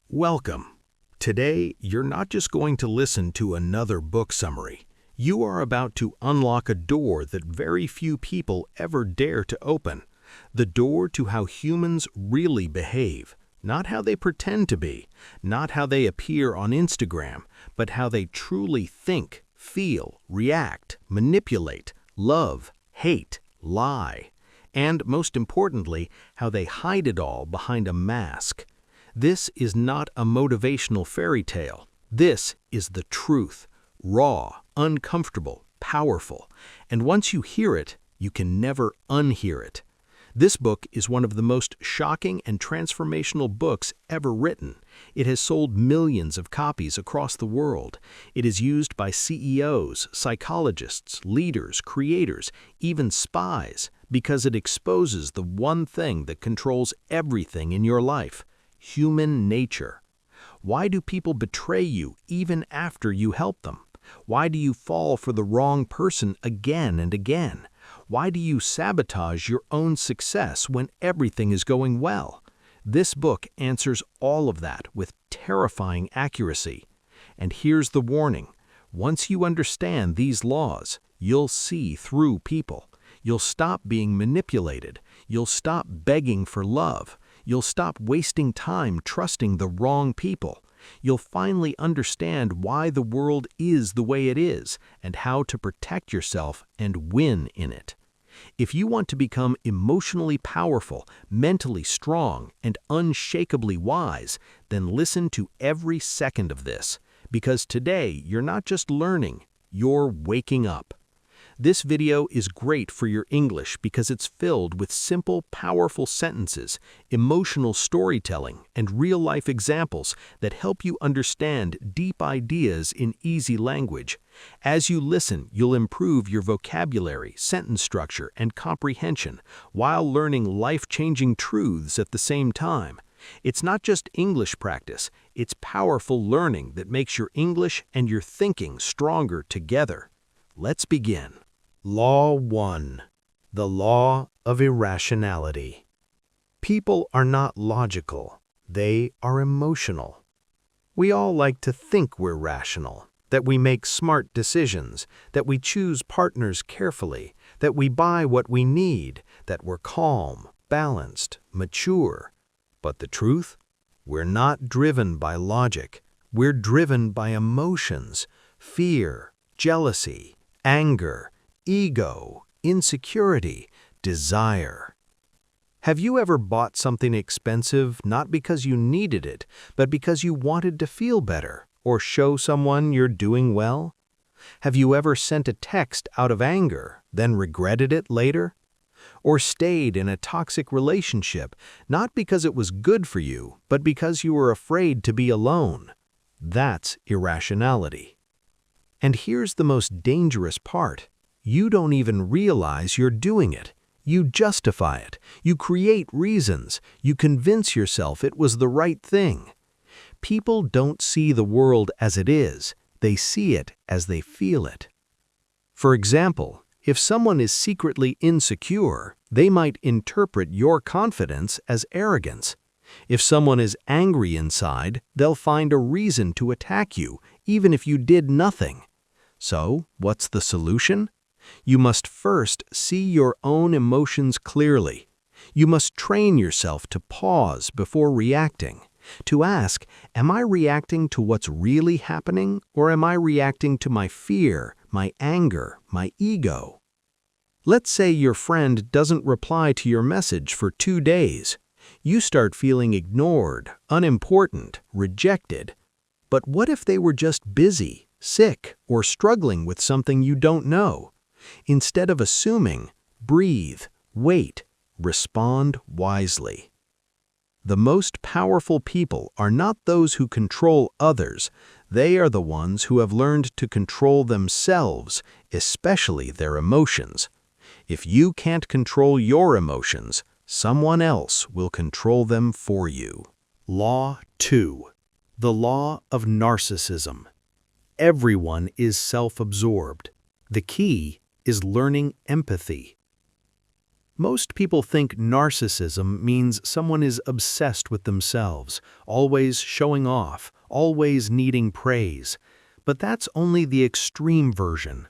Welcome. Today, you're not just going to listen to another book summary. You are about to unlock a door that very few people ever dare to open. The door to how humans really behave. Not how they pretend to be, not how they appear on Instagram, but how they truly think, feel, react, manipulate, love, hate, lie. And most importantly, how they hide it all behind a mask. This is not a motivational fairy tale. This is the truth. Raw, uncomfortable, powerful. And once you hear it, you can never unhear it. This book is one of the most shocking and transformational books ever written. It has sold millions of copies across the world. It is used by CEOs, psychologists, leaders, creators, even spies, because it exposes the one thing that controls everything in your life: human nature. Why do people betray you even after you help them? Why do you fall for the wrong person again and again? Why do you sabotage your own success when everything is going well? This book answers all of that with terrifying accuracy. And here's the warning. Once you understand these laws, you'll see through people. You'll stop being manipulated. You'll stop begging for love. You'll stop wasting time trusting the wrong people. You'll finally understand why the world is the way it is and how to protect yourself and win in it. If you want to become emotionally powerful, mentally strong, and unshakably wise, then listen to every second of this, because today you're not just learning, you're waking up. This video is great for your English because it's filled with simple, powerful sentences, emotional storytelling, and real-life examples that help you understand deep ideas in easy language. As you listen, you'll improve your vocabulary, sentence structure, and comprehension while learning life-changing truths at the same time. It's not just English practice, it's powerful learning that makes your English and your thinking stronger together. Let's begin. Law 1. The Law of Irrationality. People are not logical. They are emotional. We all like to think we're rational, that we make smart decisions, that we choose partners carefully, that we buy what we need, that we're calm, balanced, mature. But the truth? We're not driven by logic. We're driven by emotions, fear, jealousy, anger, ego, insecurity, desire. Have you ever bought something expensive not because you needed it, but because you wanted to feel better or show someone you're doing well? Have you ever sent a text out of anger, then regretted it later? Or stayed in a toxic relationship not because it was good for you, but because you were afraid to be alone? That's irrationality. And here's the most dangerous part. You don't even realize you're doing it. You justify it. You create reasons. You convince yourself it was the right thing. People don't see the world as it is. They see it as they feel it. For example, if someone is secretly insecure, they might interpret your confidence as arrogance. If someone is angry inside, they'll find a reason to attack you, even if you did nothing. So, what's the solution? You must first see your own emotions clearly. You must train yourself to pause before reacting, to ask, am I reacting to what's really happening, or am I reacting to my fear, my anger, my ego? Let's say your friend doesn't reply to your message for 2 days. You start feeling ignored, unimportant, rejected. But what if they were just busy, sick, or struggling with something you don't know? Instead of assuming, breathe, wait, respond wisely. The most powerful people are not those who control others. They are the ones who have learned to control themselves, especially their emotions. If you can't control your emotions, someone else will control them for you. Law 2. The Law of Narcissism. Everyone is self-absorbed. The key is learning empathy. Most people think narcissism means someone is obsessed with themselves, always showing off, always needing praise. But that's only the extreme version.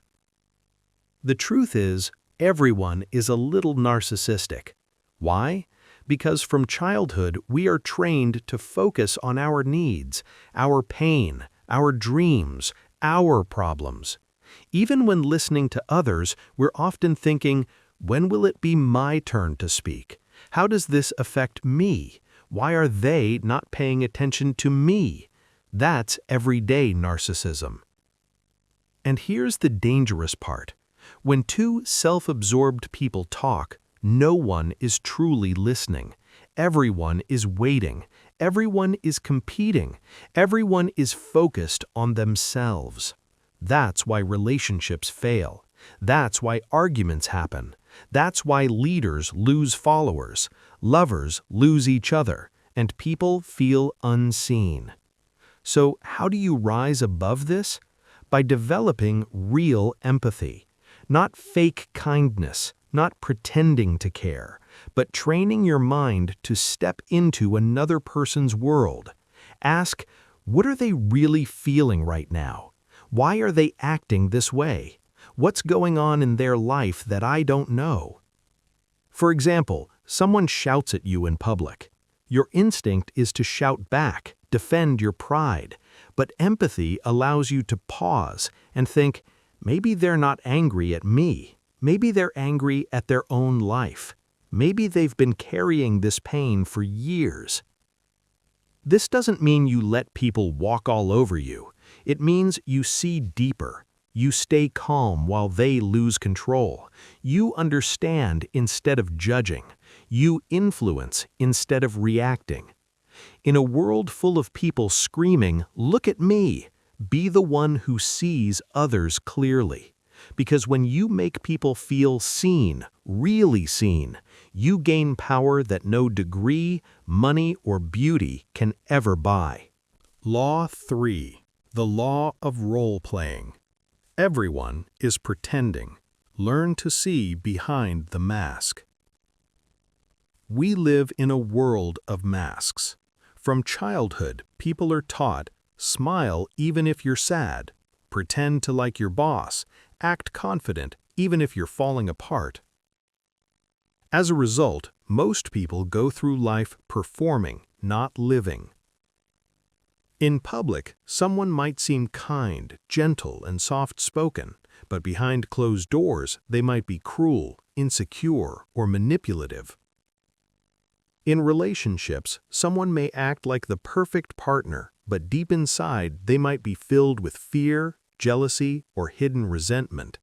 The truth is, everyone is a little narcissistic. Why? Because from childhood we are trained to focus on our needs, our pain, our dreams, our problems. Even when listening to others, we're often thinking, when will it be my turn to speak? How does this affect me? Why are they not paying attention to me? That's everyday narcissism. And here's the dangerous part. When two self-absorbed people talk, no one is truly listening. Everyone is waiting. Everyone is competing. Everyone is focused on themselves. That's why relationships fail. That's why arguments happen. That's why leaders lose followers, lovers lose each other, and people feel unseen. So how do you rise above this? By developing real empathy. Not fake kindness, not pretending to care, but training your mind to step into another person's world. Ask, what are they really feeling right now? Why are they acting this way? What's going on in their life that I don't know? For example, someone shouts at you in public. Your instinct is to shout back, defend your pride, but empathy allows you to pause and think, maybe they're not angry at me. Maybe they're angry at their own life. Maybe they've been carrying this pain for years. This doesn't mean you let people walk all over you. It means you see deeper. You stay calm while they lose control. You understand instead of judging. You influence instead of reacting. In a world full of people screaming, "Look at me," be the one who sees others clearly. Because when you make people feel seen, really seen, you gain power that no degree, money, or beauty can ever buy. Law 3. The Law of Role-Playing. Everyone is pretending. Learn to see behind the mask. We live in a world of masks. From childhood, people are taught, smile even if you're sad, pretend to like your boss, act confident even if you're falling apart. As a result, most people go through life performing, not living. In public, someone might seem kind, gentle, and soft-spoken, but behind closed doors, they might be cruel, insecure, or manipulative. In relationships, someone may act like the perfect partner, but deep inside, they might be filled with fear, jealousy, or hidden resentment.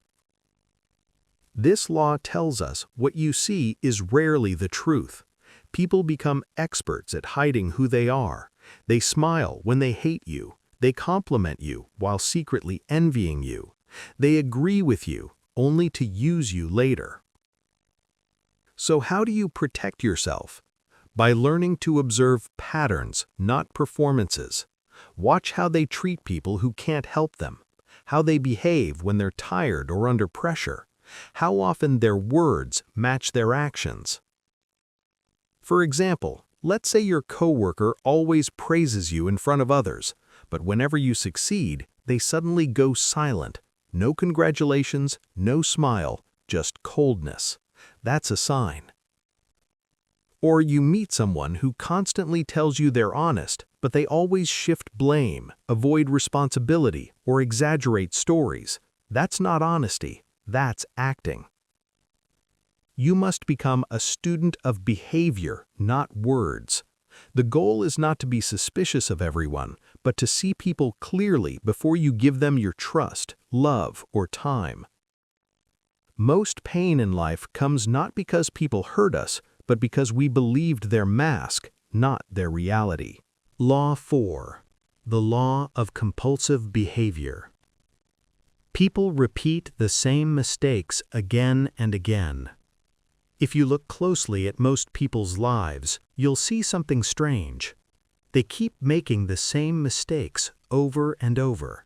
This law tells us what you see is rarely the truth. People become experts at hiding who they are. They smile when they hate you. They compliment you while secretly envying you. They agree with you only to use you later. So how do you protect yourself? By learning to observe patterns, not performances. Watch how they treat people who can't help them, how they behave when they're tired or under pressure, how often their words match their actions. For example, let's say your coworker always praises you in front of others, but whenever you succeed, they suddenly go silent. No congratulations, no smile, just coldness. That's a sign. Or you meet someone who constantly tells you they're honest, but they always shift blame, avoid responsibility, or exaggerate stories. That's not honesty, that's acting. You must become a student of behavior, not words. The goal is not to be suspicious of everyone, but to see people clearly before you give them your trust, love, or time. Most pain in life comes not because people hurt us, but because we believed their mask, not their reality. Law 4. The Law of Compulsive Behavior. People repeat the same mistakes again and again. If you look closely at most people's lives, you'll see something strange. They keep making the same mistakes over and over.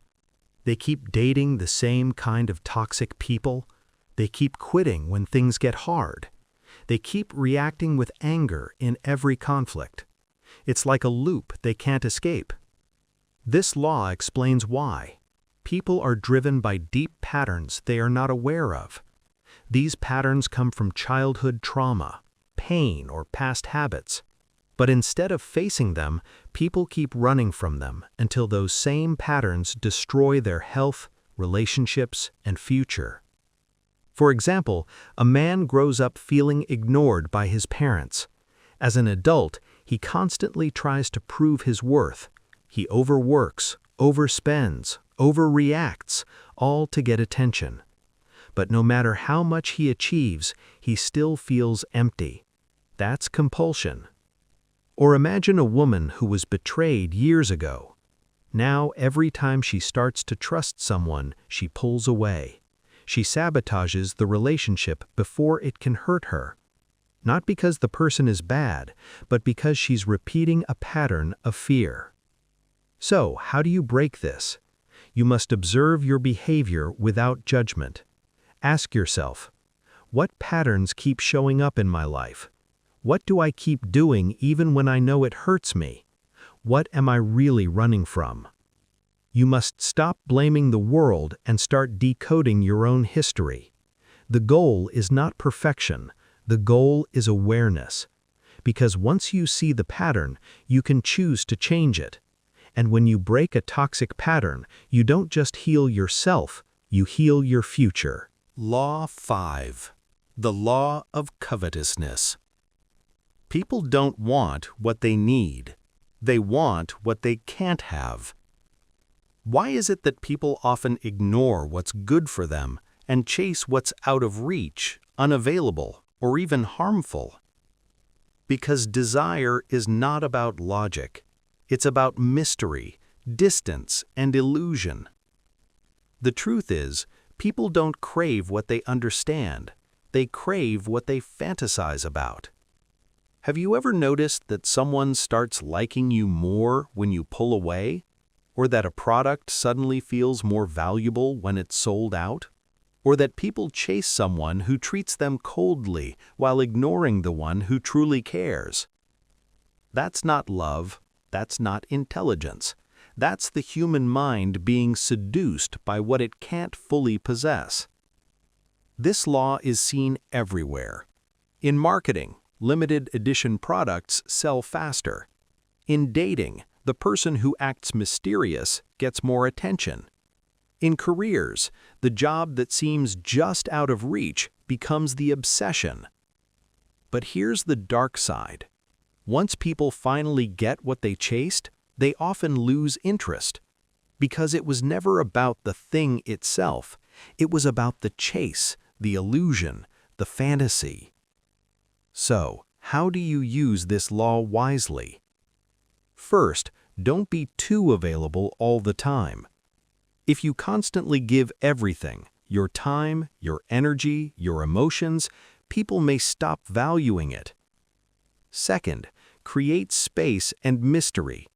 They keep dating the same kind of toxic people. They keep quitting when things get hard. They keep reacting with anger in every conflict. It's like a loop they can't escape. This law explains why. People are driven by deep patterns they are not aware of. These patterns come from childhood trauma, pain, or past habits. But instead of facing them, people keep running from them until those same patterns destroy their health, relationships, and future. For example, a man grows up feeling ignored by his parents. As an adult, he constantly tries to prove his worth. He overworks, overspends, overreacts, all to get attention. But no matter how much he achieves, he still feels empty. That's compulsion. Or imagine a woman who was betrayed years ago. Now, every time she starts to trust someone, she pulls away. She sabotages the relationship before it can hurt her. Not because the person is bad, but because she's repeating a pattern of fear. So, how do you break this? You must observe your behavior without judgment. Ask yourself, what patterns keep showing up in my life? What do I keep doing even when I know it hurts me? What am I really running from? You must stop blaming the world and start decoding your own history. The goal is not perfection. The goal is awareness. Because once you see the pattern, you can choose to change it. And when you break a toxic pattern, you don't just heal yourself, you heal your future. Law 5. The Law of Covetousness. People don't want what they need. They want what they can't have. Why is it that people often ignore what's good for them and chase what's out of reach, unavailable, or even harmful? Because desire is not about logic. It's about mystery, distance, and illusion. The truth is, people don't crave what they understand. They crave what they fantasize about. Have you ever noticed that someone starts liking you more when you pull away? Or that a product suddenly feels more valuable when it's sold out? Or that people chase someone who treats them coldly while ignoring the one who truly cares? That's not love. That's not intelligence. That's the human mind being seduced by what it can't fully possess. This law is seen everywhere. In marketing, limited edition products sell faster. In dating, the person who acts mysterious gets more attention. In careers, the job that seems just out of reach becomes the obsession. But here's the dark side. Once people finally get what they chased, they often lose interest. Because it was never about the thing itself. It was about the chase, the illusion, the fantasy. So, how do you use this law wisely? First, don't be too available all the time. If you constantly give everything, your time, your energy, your emotions, people may stop valuing it. Second, create space and mystery.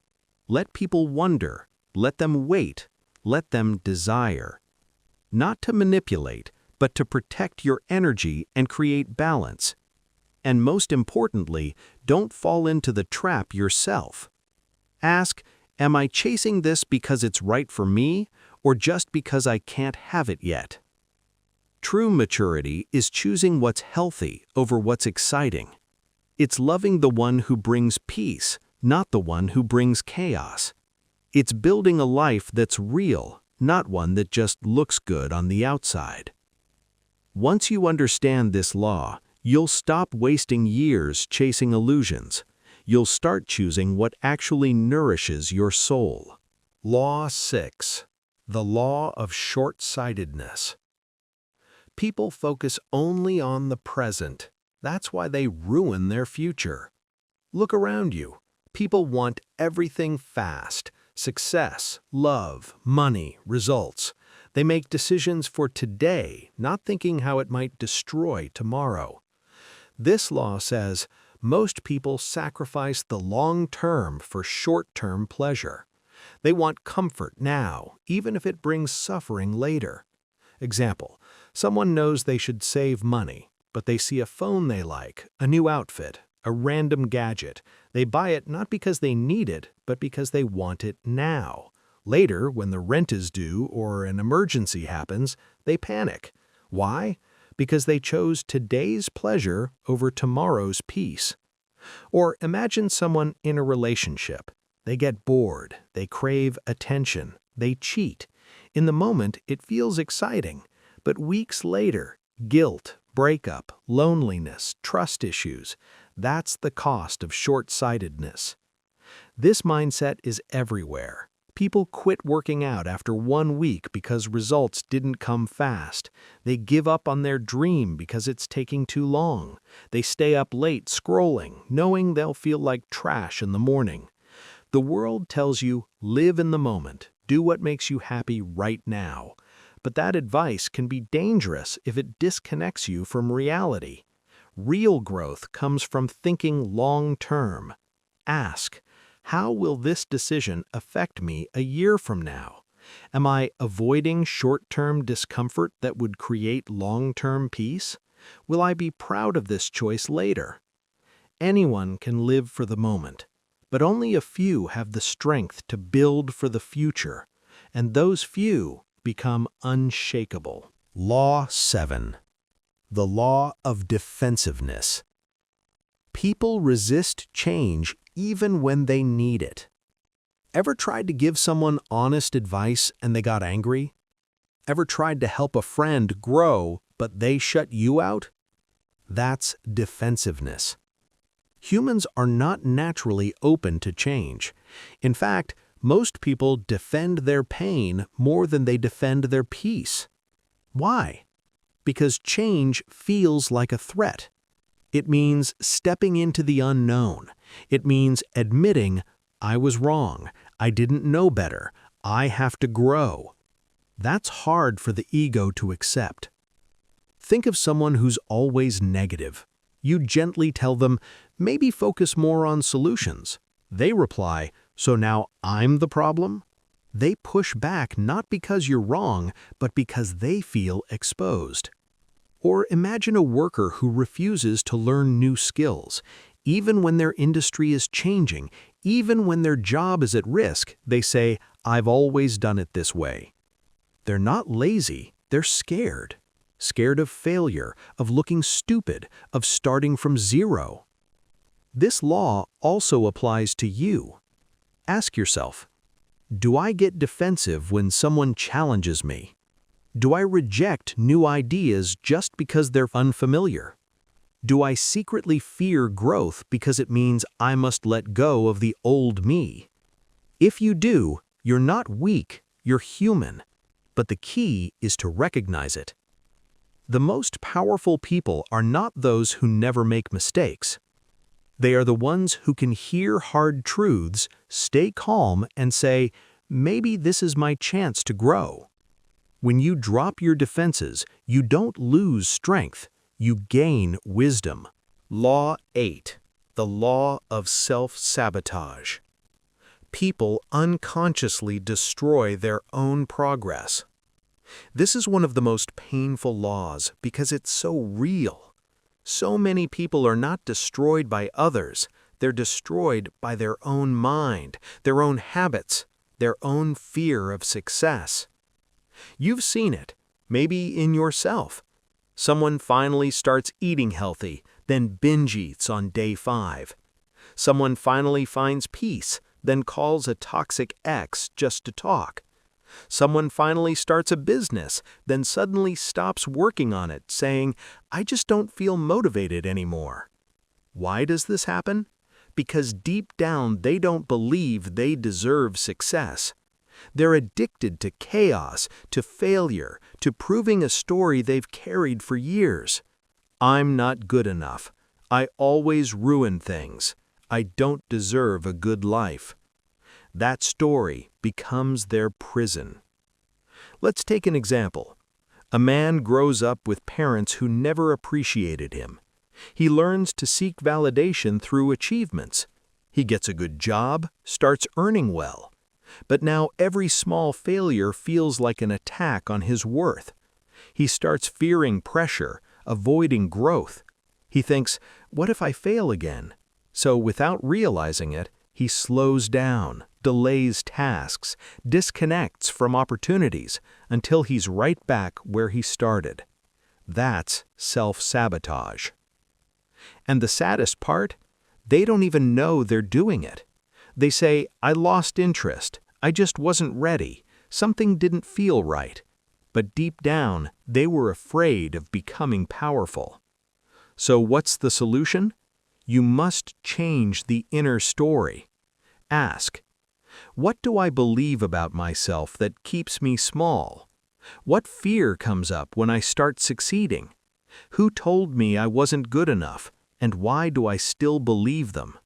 Let people wonder, let them wait, let them desire. Not to manipulate, but to protect your energy and create balance. And most importantly, don't fall into the trap yourself. Ask, am I chasing this because it's right for me, or just because I can't have it yet? True maturity is choosing what's healthy over what's exciting. It's loving the one who brings peace, not the one who brings chaos. It's building a life that's real, not one that just looks good on the outside. Once you understand this law, you'll stop wasting years chasing illusions. You'll start choosing what actually nourishes your soul. Law 6. The Law of Short-Sightedness. People focus only on the present. That's why they ruin their future. Look around you. People want everything fast. Success, love, money, results. They make decisions for today, not thinking how it might destroy tomorrow. This law says, most people sacrifice the long term for short-term pleasure. They want comfort now, even if it brings suffering later. Example, someone knows they should save money. but they see a phone they like, a new outfit, a random gadget. They buy it not because they need it, but because they want it now. Later, when the rent is due or an emergency happens, they panic. Why? Because they chose today's pleasure over tomorrow's peace. Or imagine someone in a relationship. They get bored, they crave attention, they cheat. In the moment, it feels exciting, but weeks later, guilt, breakup, loneliness, trust issues. That's the cost of short-sightedness. This mindset is everywhere. People quit working out after 1 week because results didn't come fast. They give up on their dream because it's taking too long. They stay up late scrolling, knowing they'll feel like trash in the morning. The world tells you, live in the moment, do what makes you happy right now. But that advice can be dangerous if it disconnects you from reality. Real growth comes from thinking long-term. Ask, how will this decision affect me a year from now? Am I avoiding short-term discomfort that would create long-term peace? Will I be proud of this choice later? Anyone can live for the moment, but only a few have the strength to build for the future, and those few become unshakable. Law 7. The Law of Defensiveness. People resist change even when they need it. Ever tried to give someone honest advice and they got angry? Ever tried to help a friend grow but they shut you out? That's defensiveness. Humans are not naturally open to change. In fact, most people defend their pain more than they defend their peace. Why? Because change feels like a threat. It means stepping into the unknown. It means admitting, I was wrong, I didn't know better, I have to grow. That's hard for the ego to accept. Think of someone who's always negative. You gently tell them, maybe focus more on solutions. They reply, so now I'm the problem? They push back not because you're wrong, but because they feel exposed. Or imagine a worker who refuses to learn new skills. Even when their industry is changing, even when their job is at risk, they say, I've always done it this way. They're not lazy, they're scared. Scared of failure, of looking stupid, of starting from zero. This law also applies to you. Ask yourself, do I get defensive when someone challenges me? Do I reject new ideas just because they're unfamiliar? Do I secretly fear growth because it means I must let go of the old me? If you do, you're not weak, you're human. But the key is to recognize it. The most powerful people are not those who never make mistakes. They are the ones who can hear hard truths, stay calm, and say, maybe this is my chance to grow. When you drop your defenses, you don't lose strength, you gain wisdom. Law 8. The Law of Self-Sabotage. People unconsciously destroy their own progress. This is one of the most painful laws because it's so real. So many people are not destroyed by others, they're destroyed by their own mind, their own habits, their own fear of success. You've seen it, maybe in yourself. Someone finally starts eating healthy, then binge eats on day 5. Someone finally finds peace, then calls a toxic ex just to talk. Someone finally starts a business, then suddenly stops working on it, saying, I just don't feel motivated anymore. Why does this happen? Because deep down they don't believe they deserve success. They're addicted to chaos, to failure, to proving a story they've carried for years. I'm not good enough. I always ruin things. I don't deserve a good life. That story becomes their prison. Let's take an example. A man grows up with parents who never appreciated him. He learns to seek validation through achievements. He gets a good job, starts earning well. But now every small failure feels like an attack on his worth. He starts fearing pressure, avoiding growth. He thinks, what if I fail again? So without realizing it, he slows down, delays tasks, disconnects from opportunities until he's right back where he started. That's self-sabotage. And the saddest part? They don't even know they're doing it. They say, I lost interest, I just wasn't ready, something didn't feel right. But deep down, they were afraid of becoming powerful. So what's the solution? You must change the inner story. Ask, what do I believe about myself that keeps me small? What fear comes up when I start succeeding? Who told me I wasn't good enough, and why do I still believe them?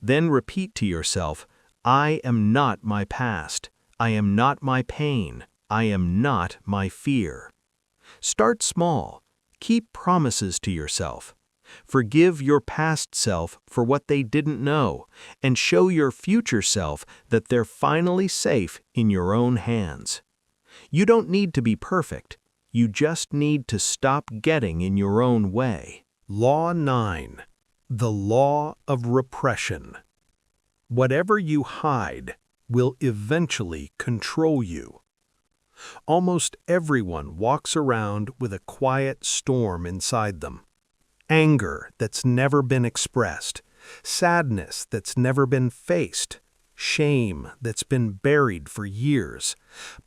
Then repeat to yourself, I am not my past. I am not my pain. I am not my fear. Start small. Keep promises to yourself. Forgive your past self for what they didn't know, and show your future self that they're finally safe in your own hands. You don't need to be perfect. You just need to stop getting in your own way. Law 9. The Law of Repression. Whatever you hide will eventually control you. Almost everyone walks around with a quiet storm inside them. Anger that's never been expressed, sadness that's never been faced, shame that's been buried for years.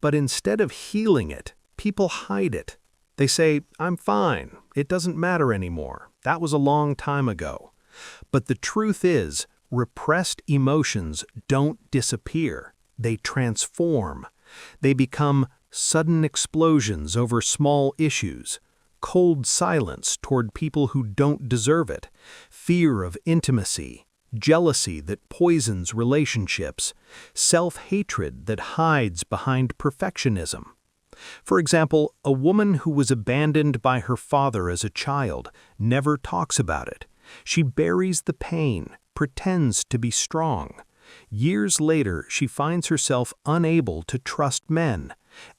But instead of healing it, people hide it. They say, I'm fine, it doesn't matter anymore, that was a long time ago. But the truth is, repressed emotions don't disappear, they transform. They become sudden explosions over small issues, cold silence toward people who don't deserve it, fear of intimacy, jealousy that poisons relationships, self-hatred that hides behind perfectionism. For example, a woman who was abandoned by her father as a child never talks about it. She buries the pain, pretends to be strong. Years later, she finds herself unable to trust men.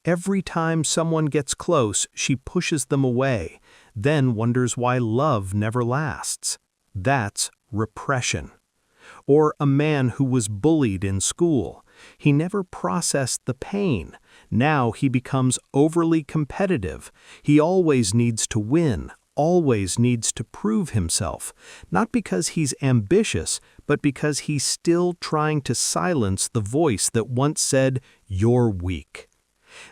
Every time someone gets close, she pushes them away, then wonders why love never lasts. That's repression. Or a man who was bullied in school. He never processed the pain. Now he becomes overly competitive. He always needs to win, always needs to prove himself, not because he's ambitious, but because he's still trying to silence the voice that once said, "You're weak."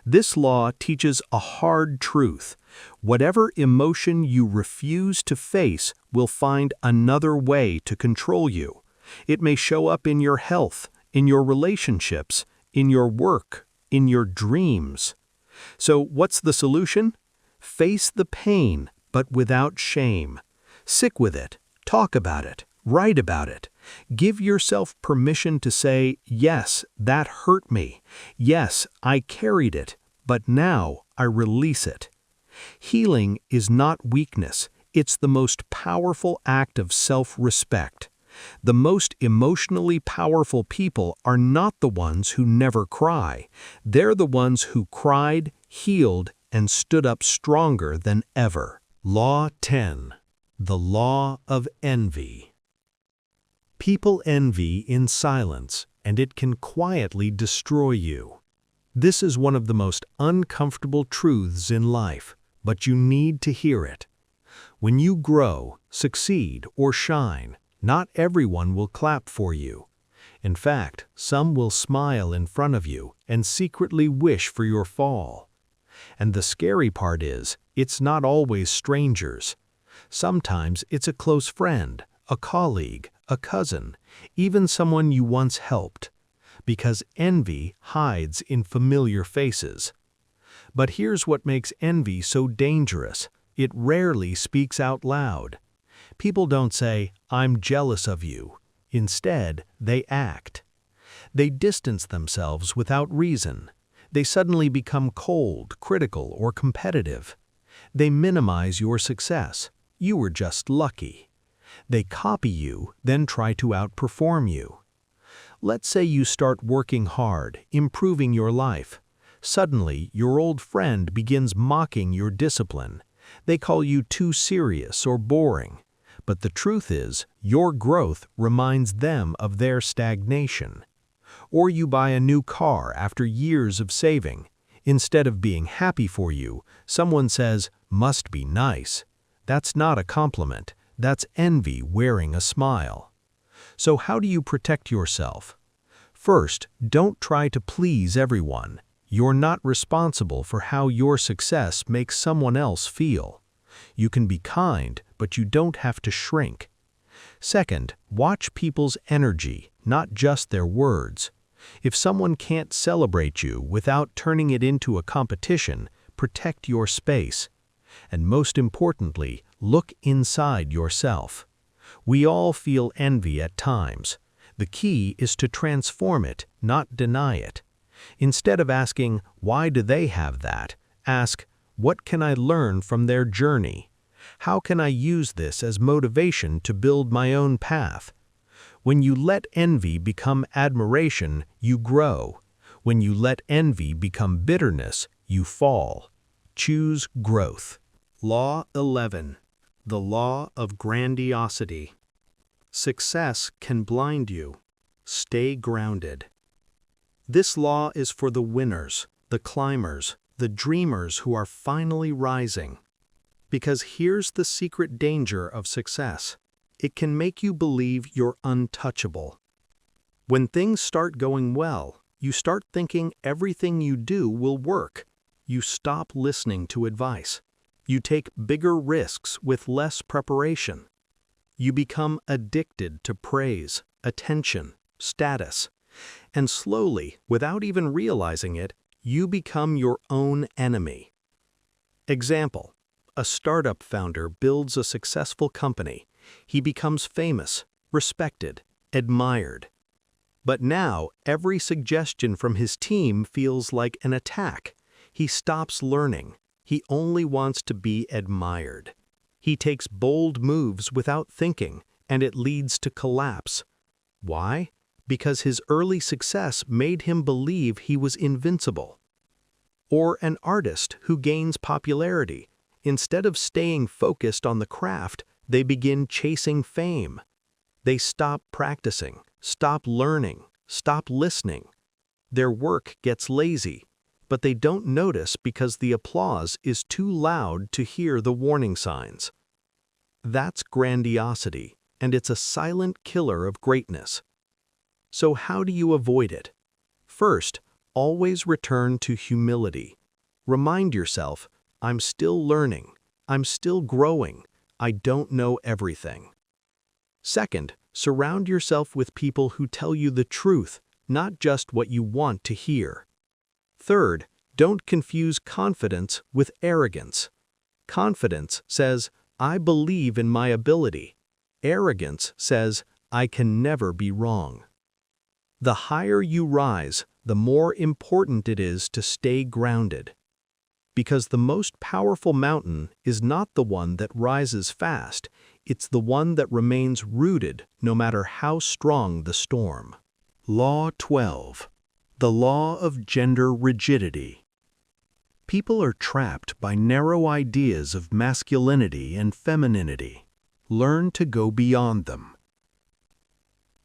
This law teaches a hard truth. Whatever emotion you refuse to face will find another way to control you. It may show up in your health, in your relationships, in your work, in your dreams. So what's the solution? Face the pain, but without shame. Sit with it, talk about it, write about it. Give yourself permission to say, yes, that hurt me. Yes, I carried it, but now I release it. Healing is not weakness. It's the most powerful act of self-respect. The most emotionally powerful people are not the ones who never cry. They're the ones who cried, healed, and stood up stronger than ever. Law 10. The Law of Envy. People envy in silence, and it can quietly destroy you. This is one of the most uncomfortable truths in life, but you need to hear it. When you grow, succeed, or shine, not everyone will clap for you. In fact, some will smile in front of you and secretly wish for your fall. And the scary part is, it's not always strangers. Sometimes it's a close friend, a colleague, a cousin, even someone you once helped. Because envy hides in familiar faces. But here's what makes envy so dangerous. It rarely speaks out loud. People don't say, I'm jealous of you. Instead, they act. They distance themselves without reason. They suddenly become cold, critical, or competitive. They minimize your success. You were just lucky. They copy you, then try to outperform you. Let's say you start working hard, improving your life. Suddenly, your old friend begins mocking your discipline. They call you too serious or boring. But the truth is, your growth reminds them of their stagnation. Or you buy a new car after years of saving. Instead of being happy for you, someone says, "Must be nice." That's not a compliment. That's envy wearing a smile. So how do you protect yourself? First, don't try to please everyone. You're not responsible for how your success makes someone else feel. You can be kind, but you don't have to shrink. Second, watch people's energy, not just their words. If someone can't celebrate you without turning it into a competition, protect your space. And most importantly, look inside yourself. We all feel envy at times. The key is to transform it, not deny it. Instead of asking, "Why do they have that?" ask, "What can I learn from their journey? How can I use this as motivation to build my own path?" When you let envy become admiration, you grow. When you let envy become bitterness, you fall. Choose growth. Law 11. The Law of Grandiosity. Success can blind you. Stay grounded. This law is for the winners, the climbers, the dreamers who are finally rising. Because here's the secret danger of success. It can make you believe you're untouchable. When things start going well, you start thinking everything you do will work. You stop listening to advice. You take bigger risks with less preparation. You become addicted to praise, attention, status. And slowly, without even realizing it, you become your own enemy. Example: a startup founder builds a successful company. He becomes famous, respected, admired. But now, every suggestion from his team feels like an attack. He stops learning. He only wants to be admired. He takes bold moves without thinking, and it leads to collapse. Why? Because his early success made him believe he was invincible. Or an artist who gains popularity. Instead of staying focused on the craft, they begin chasing fame. They stop practicing, stop learning, stop listening. Their work gets lazy, but they don't notice because the applause is too loud to hear the warning signs. That's grandiosity, and it's a silent killer of greatness. So how do you avoid it? First, always return to humility. Remind yourself, "I'm still learning, I'm still growing, I don't know everything." Second, surround yourself with people who tell you the truth, not just what you want to hear. Third, don't confuse confidence with arrogance. Confidence says, "I believe in my ability." Arrogance says, "I can never be wrong." The higher you rise, the more important it is to stay grounded. Because the most powerful mountain is not the one that rises fast, it's the one that remains rooted no matter how strong the storm. Law 12. The Law of Gender Rigidity. People are trapped by narrow ideas of masculinity and femininity. Learn to go beyond them.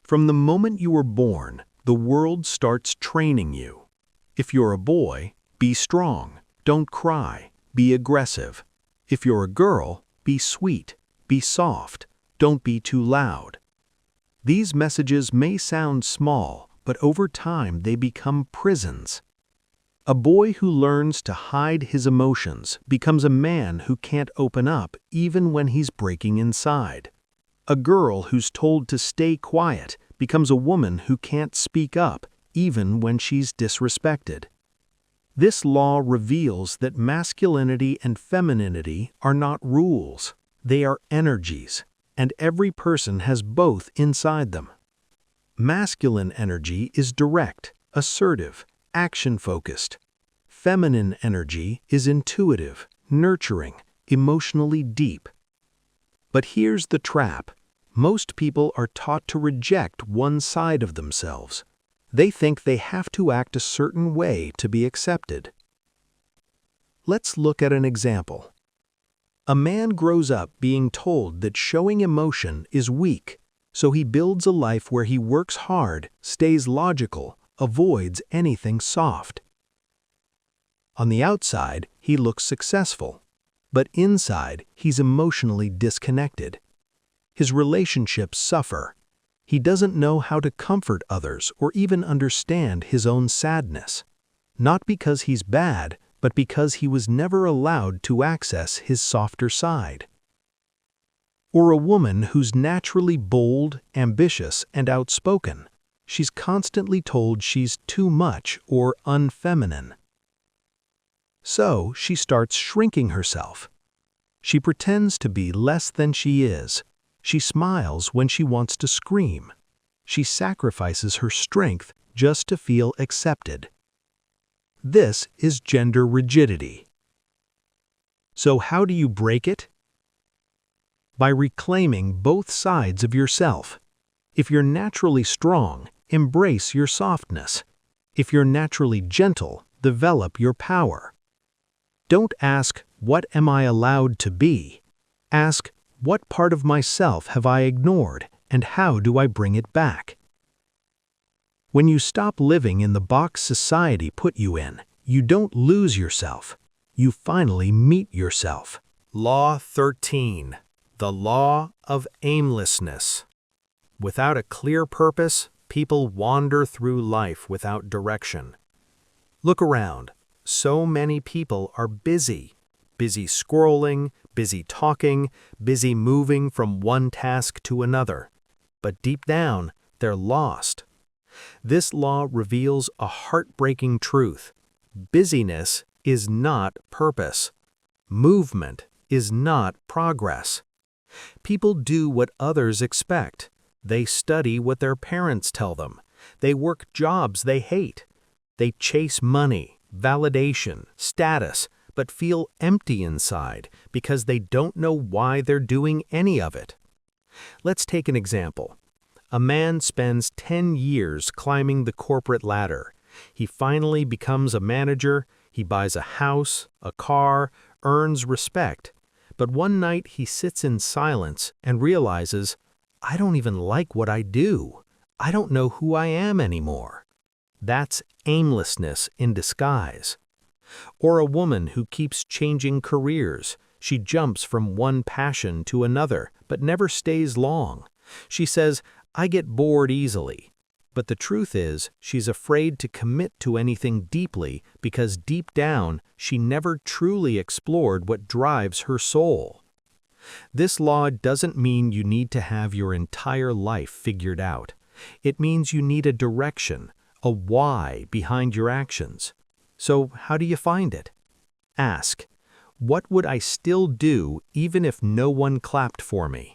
From the moment you were born, the world starts training you. If you're a boy, be strong, don't cry, be aggressive. If you're a girl, be sweet, be soft, don't be too loud. These messages may sound small, but over time they become prisons. A boy who learns to hide his emotions becomes a man who can't open up even when he's breaking inside. A girl who's told to stay quiet becomes a woman who can't speak up even when she's disrespected. This law reveals that masculinity and femininity are not rules. They are energies, and every person has both inside them. Masculine energy is direct, assertive, action-focused. Feminine energy is intuitive, nurturing, emotionally deep. But here's the trap. Most people are taught to reject one side of themselves. They think they have to act a certain way to be accepted. Let's look at an example. A man grows up being told that showing emotion is weak, so he builds a life where he works hard, stays logical, avoids anything soft. On the outside, he looks successful, but inside, he's emotionally disconnected. His relationships suffer. He doesn't know how to comfort others or even understand his own sadness. Not because he's bad, but because he was never allowed to access his softer side. Or a woman who's naturally bold, ambitious, and outspoken. She's constantly told she's too much or unfeminine. So she starts shrinking herself. She pretends to be less than she is. She smiles when she wants to scream. She sacrifices her strength just to feel accepted. This is gender rigidity. So how do you break it? By reclaiming both sides of yourself. If you're naturally strong, embrace your softness. If you're naturally gentle, develop your power. Don't ask, "What am I allowed to be?" Ask, "What part of myself have I ignored, and how do I bring it back?" When you stop living in the box society put you in, you don't lose yourself. You finally meet yourself. Law 13. The Law of Aimlessness. Without a clear purpose, people wander through life without direction. Look around. So many people are busy. Busy scrolling, busy talking, busy moving from one task to another. But deep down, they're lost. This law reveals a heartbreaking truth. Busyness is not purpose. Movement is not progress. People do what others expect. They study what their parents tell them. They work jobs they hate. They chase money, validation, status, but feel empty inside because they don't know why they're doing any of it. Let's take an example. A man spends 10 years climbing the corporate ladder. He finally becomes a manager, he buys a house, a car, earns respect. But one night he sits in silence and realizes, "I don't even like what I do. I don't know who I am anymore." That's aimlessness in disguise. Or a woman who keeps changing careers. She jumps from one passion to another, but never stays long. She says, "I get bored easily." But the truth is, she's afraid to commit to anything deeply because deep down, she never truly explored what drives her soul. This law doesn't mean you need to have your entire life figured out. It means you need a direction, a why behind your actions. So how do you find it? Ask, what would I still do even if no one clapped for me?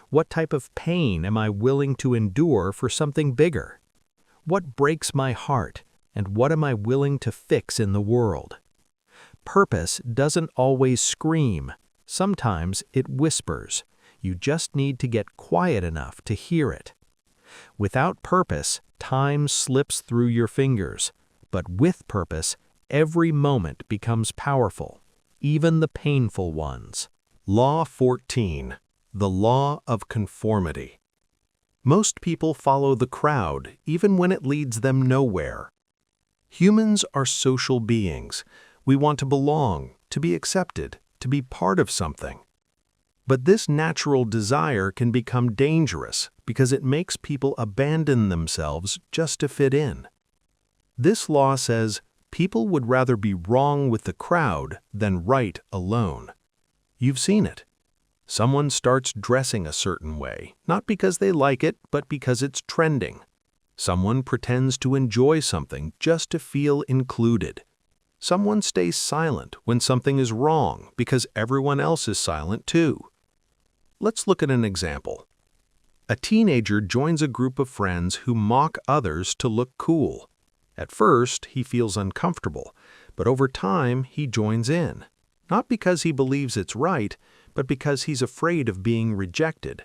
What type of pain am I willing to endure for something bigger? What breaks my heart, and what am I willing to fix in the world? Purpose doesn't always scream. Sometimes it whispers. You just need to get quiet enough to hear it. Without purpose, time slips through your fingers. But with purpose, every moment becomes powerful, even the painful ones. Law 14. The Law of Conformity. Most people follow the crowd, even when it leads them nowhere. Humans are social beings. We want to belong, to be accepted, to be part of something. But this natural desire can become dangerous because it makes people abandon themselves just to fit in. This law says people would rather be wrong with the crowd than right alone. You've seen it. Someone starts dressing a certain way, not because they like it, but because it's trending. Someone pretends to enjoy something just to feel included. Someone stays silent when something is wrong because everyone else is silent too. Let's look at an example. A teenager joins a group of friends who mock others to look cool. At first, he feels uncomfortable, but over time, he joins in. Not because he believes it's right, but because he's afraid of being rejected.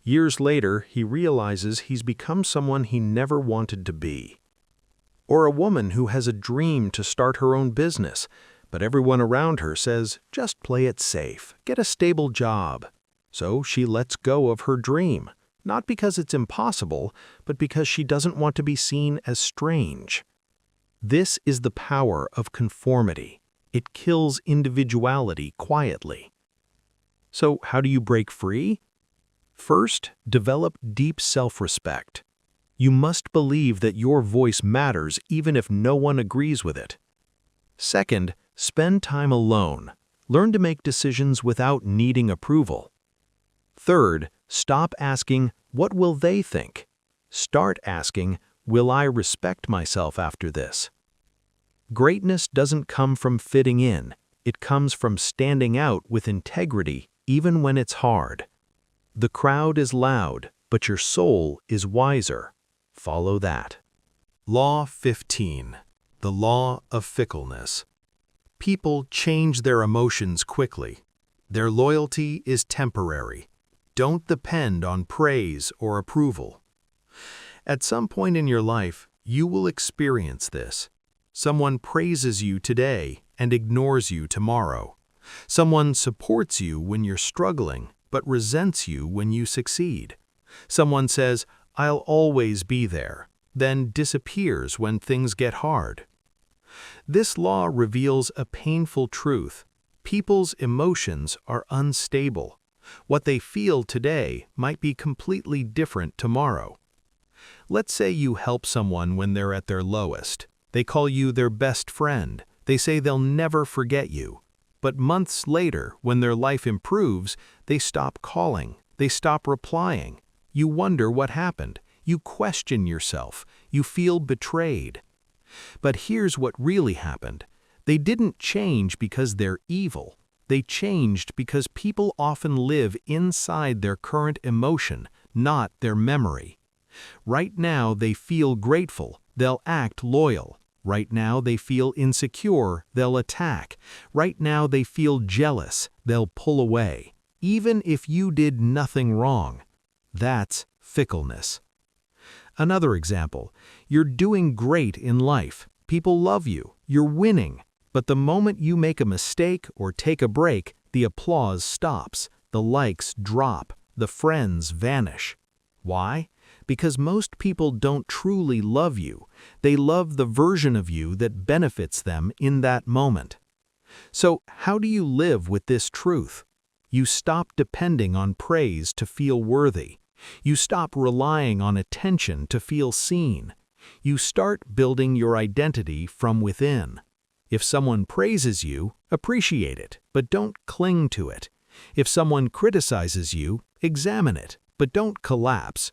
Years later, he realizes he's become someone he never wanted to be. Or a woman who has a dream to start her own business, But everyone around her says, just play it safe, get a stable job. So she lets go of her dream, not because it's impossible, but because she doesn't want to be seen as strange. This is the power of conformity. It kills individuality quietly. So how do you break free? First, develop deep self-respect. You must believe that your voice matters even if no one agrees with it. Second, spend time alone. Learn to make decisions without needing approval. Third, stop asking, what will they think? Start asking, will I respect myself after this? Greatness doesn't come from fitting in. It comes from standing out with integrity even when it's hard. The crowd is loud, but your soul is wiser. Follow that. Law 15. The Law of Fickleness. People change their emotions quickly. Their loyalty is temporary. Don't depend on praise or approval. At some point in your life, you will experience this. Someone praises you today and ignores you tomorrow. Someone supports you when you're struggling, but resents you when you succeed. Someone says, I'll always be there, then disappears when things get hard. This law reveals a painful truth. People's emotions are unstable. What they feel today might be completely different tomorrow. Let's say you help someone when they're at their lowest. They call you their best friend. They say they'll never forget you. But months later, when their life improves, they stop calling. They stop replying. You wonder what happened. You question yourself. You feel betrayed. But here's what really happened. They didn't change because they're evil. They changed because people often live inside their current emotion, not their memory. Right now they feel grateful. They'll act loyal. Right now they feel insecure. They'll attack. Right now they feel jealous. They'll pull away. Even if you did nothing wrong. That's fickleness. Another example, you're doing great in life. People love you. You're winning. But the moment you make a mistake or take a break, the applause stops. The likes drop. The friends vanish. Why? Because most people don't truly love you. They love the version of you that benefits them in that moment. So how do you live with this truth? You stop depending on praise to feel worthy. You stop relying on attention to feel seen. You start building your identity from within. If someone praises you, appreciate it, but don't cling to it. If someone criticizes you, examine it, but don't collapse.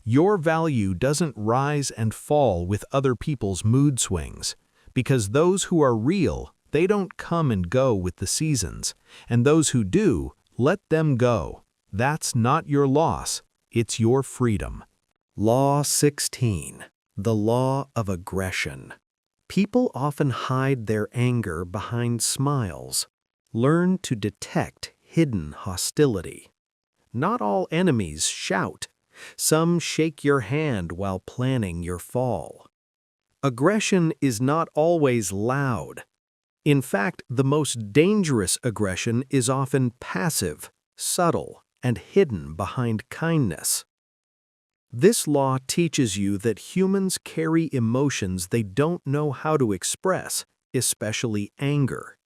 Your value doesn't rise and fall with other people's mood swings, because those who are real, they don't come and go with the seasons, and those who do, let them go. That's not your loss, it's your freedom. Law 16. The Law of Aggression. People often hide their anger behind smiles. Learn to detect hidden hostility. Not all enemies shout. Some shake your hand while planning your fall. Aggression is not always loud. In fact, the most dangerous aggression is often passive, subtle, and hidden behind kindness. This law teaches you that humans carry emotions they don't know how to express, especially anger.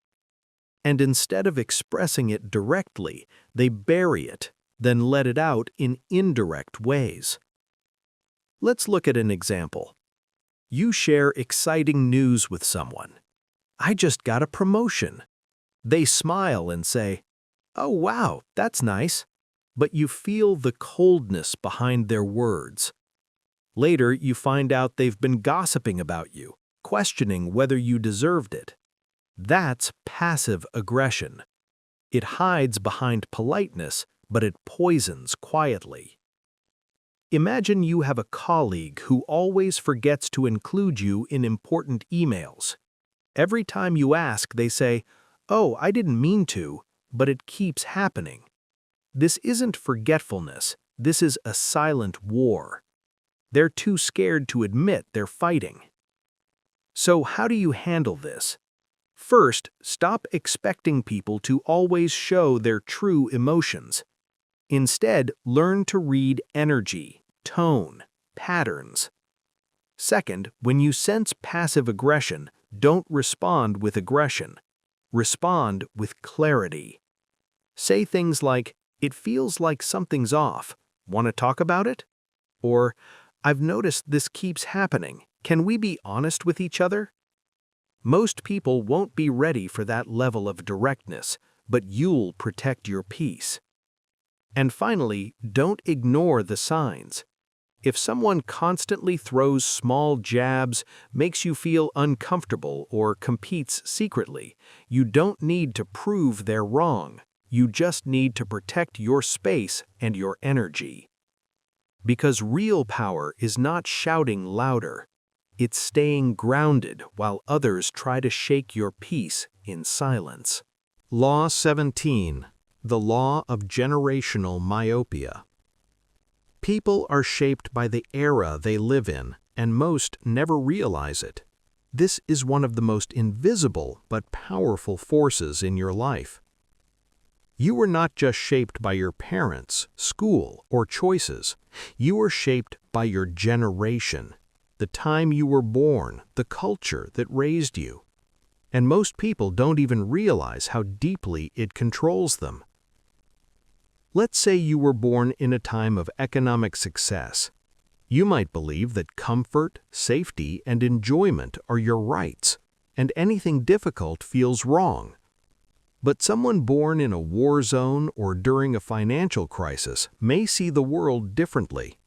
And instead of expressing it directly, they bury it, then let it out in indirect ways. Let's look at an example. You share exciting news with someone. I just got a promotion. They smile and say, "Oh wow, that's nice." But you feel the coldness behind their words. Later, you find out they've been gossiping about you, questioning whether you deserved it. That's passive aggression. It hides behind politeness, but it poisons quietly. Imagine you have a colleague who always forgets to include you in important emails. Every time you ask, they say, "Oh, I didn't mean to," but it keeps happening. This isn't forgetfulness, this is a silent war. They're too scared to admit they're fighting. So how do you handle this? First, stop expecting people to always show their true emotions. Instead, learn to read energy, tone, patterns. Second, when you sense passive aggression, don't respond with aggression. Respond with clarity. Say things like, "It feels like something's off. Want to talk about it?" Or, "I've noticed this keeps happening. Can we be honest with each other?" Most people won't be ready for that level of directness, but you'll protect your peace. And finally, don't ignore the signs. If someone constantly throws small jabs, makes you feel uncomfortable, or competes secretly, you don't need to prove they're wrong. You just need to protect your space and your energy. Because real power is not shouting louder. It's staying grounded while others try to shake your peace in silence. Law 17. The Law of Generational Myopia. People are shaped by the era they live in, and most never realize it. This is one of the most invisible but powerful forces in your life. You were not just shaped by your parents, school, or choices. You were shaped by your generation, the time you were born, the culture that raised you. And most people don't even realize how deeply it controls them. Let's say you were born in a time of economic success. You might believe that comfort, safety, and enjoyment are your rights, and anything difficult feels wrong. But someone born in a war zone or during a financial crisis may see the world differently.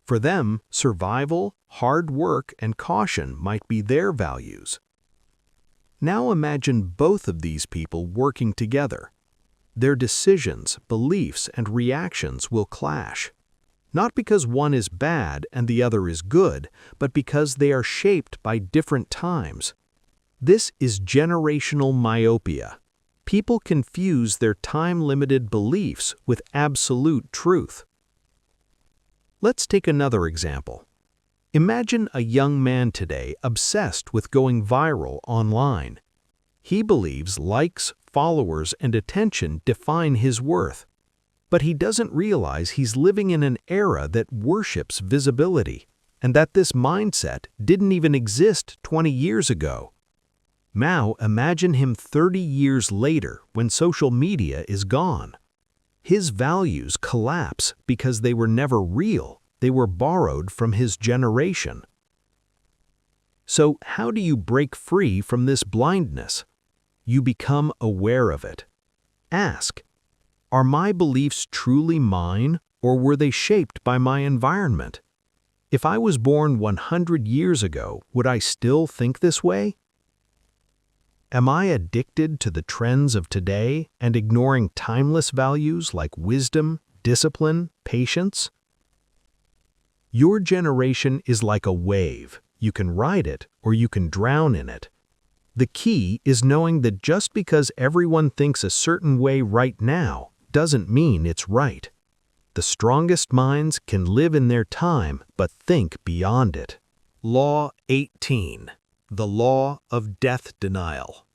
For them, survival, hard work, and caution might be their values. Now imagine both of these people working together. Their decisions, beliefs, and reactions will clash. Not because one is bad and the other is good, but because they are shaped by different times. This is generational myopia. People confuse their time-limited beliefs with absolute truth. Let's take another example. Imagine a young man today obsessed with going viral online. He believes likes, followers, and attention define his worth. But he doesn't realize he's living in an era that worships visibility, and that this mindset didn't even exist 20 years ago. Now imagine him 30 years later when social media is gone. His values collapse because they were never real, they were borrowed from his generation. So how do you break free from this blindness? You become aware of it. Ask, are my beliefs truly mine, or were they shaped by my environment? If I was born 100 years ago, would I still think this way? Am I addicted to the trends of today and ignoring timeless values like wisdom, discipline, patience? Your generation is like a wave. You can ride it or you can drown in it. The key is knowing that just because everyone thinks a certain way right now doesn't mean it's right. The strongest minds can live in their time but think beyond it. Law 18. The Law of Death Denial.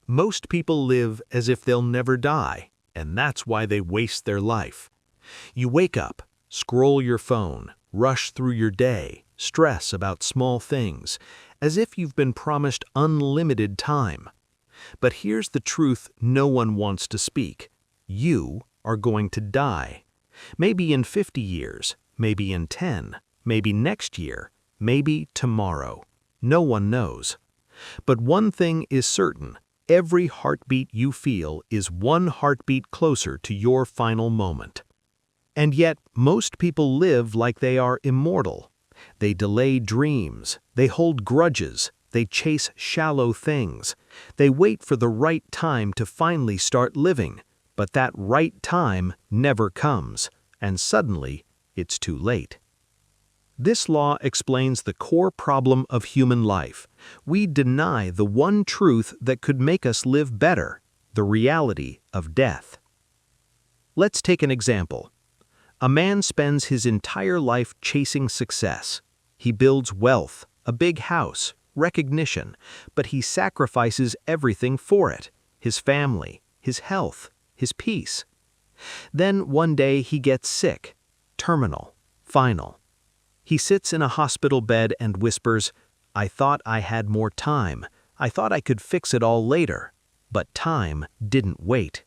Most people live as if they'll never die, and that's why they waste their life. You wake up, scroll your phone, rush through your day, stress about small things, as if you've been promised unlimited time. But here's the truth no one wants to speak. You are going to die. Maybe in 50 years, maybe in 10, maybe next year, maybe tomorrow. No one knows. But one thing is certain. Every heartbeat you feel is one heartbeat closer to your final moment. And yet, most people live like they are immortal. They delay dreams, they hold grudges, they chase shallow things. They wait for the right time to finally start living, but that right time never comes, and suddenly it's too late. This law explains the core problem of human life. We deny the one truth that could make us live better, the reality of death. Let's take an example. A man spends his entire life chasing success. He builds wealth, a big house, recognition, but he sacrifices everything for it: his family, his health, his peace. Then one day he gets sick, terminal, final. He sits in a hospital bed and whispers, "I thought I had more time. I thought I could fix it all later." But time didn't wait.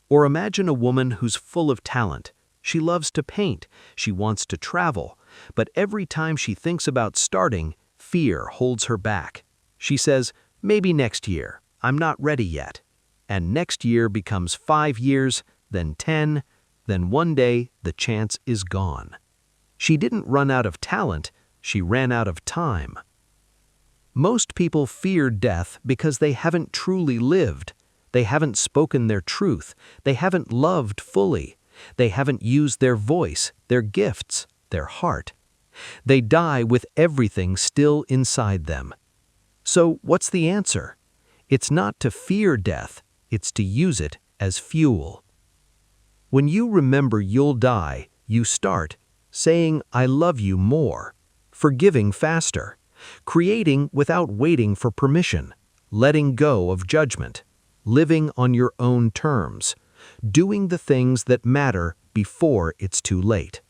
Or imagine a woman who's full of talent. She loves to paint, she wants to travel, but every time she thinks about starting, fear holds her back. She says, "Maybe next year, I'm not ready yet." And next year becomes 5 years, then 10, then one day the chance is gone. She didn't run out of talent, she ran out of time. Most people fear death because they haven't truly lived. They haven't spoken their truth. They haven't loved fully. They haven't used their voice, their gifts, their heart. They die with everything still inside them. So what's the answer? It's not to fear death, it's to use it as fuel. When you remember you'll die, you start saying, "I love you" more, forgiving faster, creating without waiting for permission, letting go of judgment, living on your own terms, doing the things that matter before it's too late.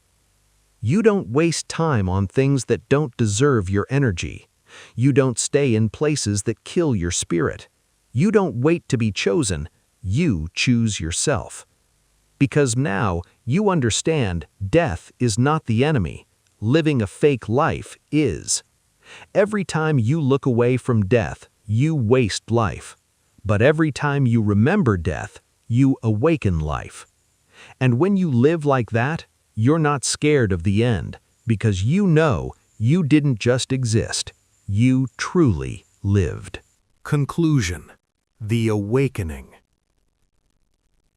You don't waste time on things that don't deserve your energy. You don't stay in places that kill your spirit. You don't wait to be chosen, you choose yourself. Because now you understand death is not the enemy, living a fake life is. Every time you look away from death, you waste life. But every time you remember death, you awaken life. And when you live like that, you're not scared of the end, because you know you didn't just exist, you truly lived. Conclusion: the awakening.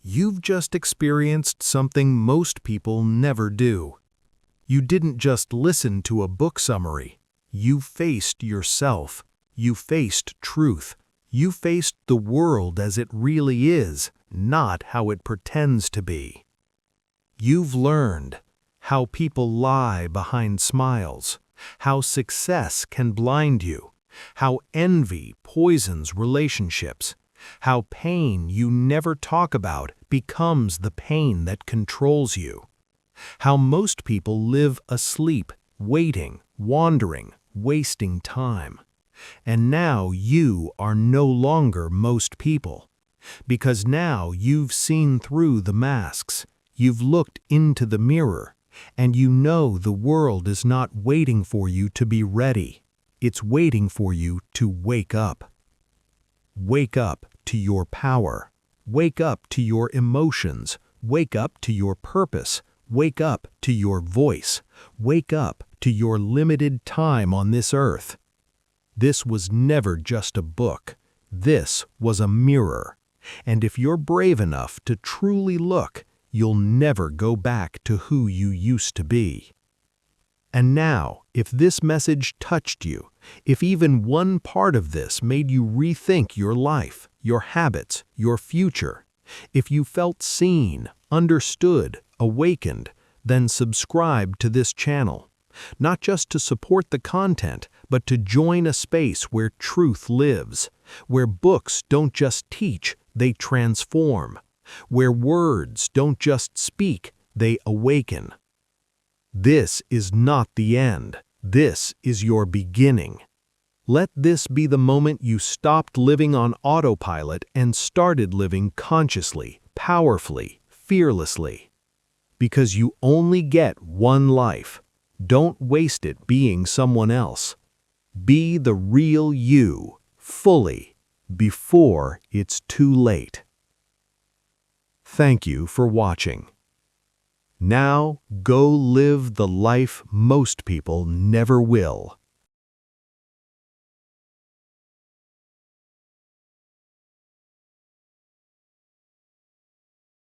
You've just experienced something most people never do. You didn't just listen to a book summary. You faced yourself. You faced truth. You faced the world as it really is, not how it pretends to be. You've learned how people lie behind smiles, how success can blind you, how envy poisons relationships, how pain you never talk about becomes the pain that controls you, how most people live asleep, waiting, wandering, wasting time. And now you are no longer most people, because now you've seen through the masks, you've looked into the mirror, and you know the world is not waiting for you to be ready. It's waiting for you to wake up. Wake up to your power. Wake up to your emotions. Wake up to your purpose. Wake up to your voice. Wake up to your limited time on this earth. This was never just a book. This was a mirror. And if you're brave enough to truly look, you'll never go back to who you used to be. And now, if this message touched you, if even one part of this made you rethink your life, your habits, your future, if you felt seen, understood, awakened, then subscribe to this channel. Not just to support the content, but to join a space where truth lives, where books don't just teach, they transform, where words don't just speak, they awaken. This is not the end. This is your beginning. Let this be the moment you stopped living on autopilot and started living consciously, powerfully, fearlessly. Because you only get one life. Don't waste it being someone else. Be the real you, fully, before it's too late. Thank you for watching. Now go live the life most people never will.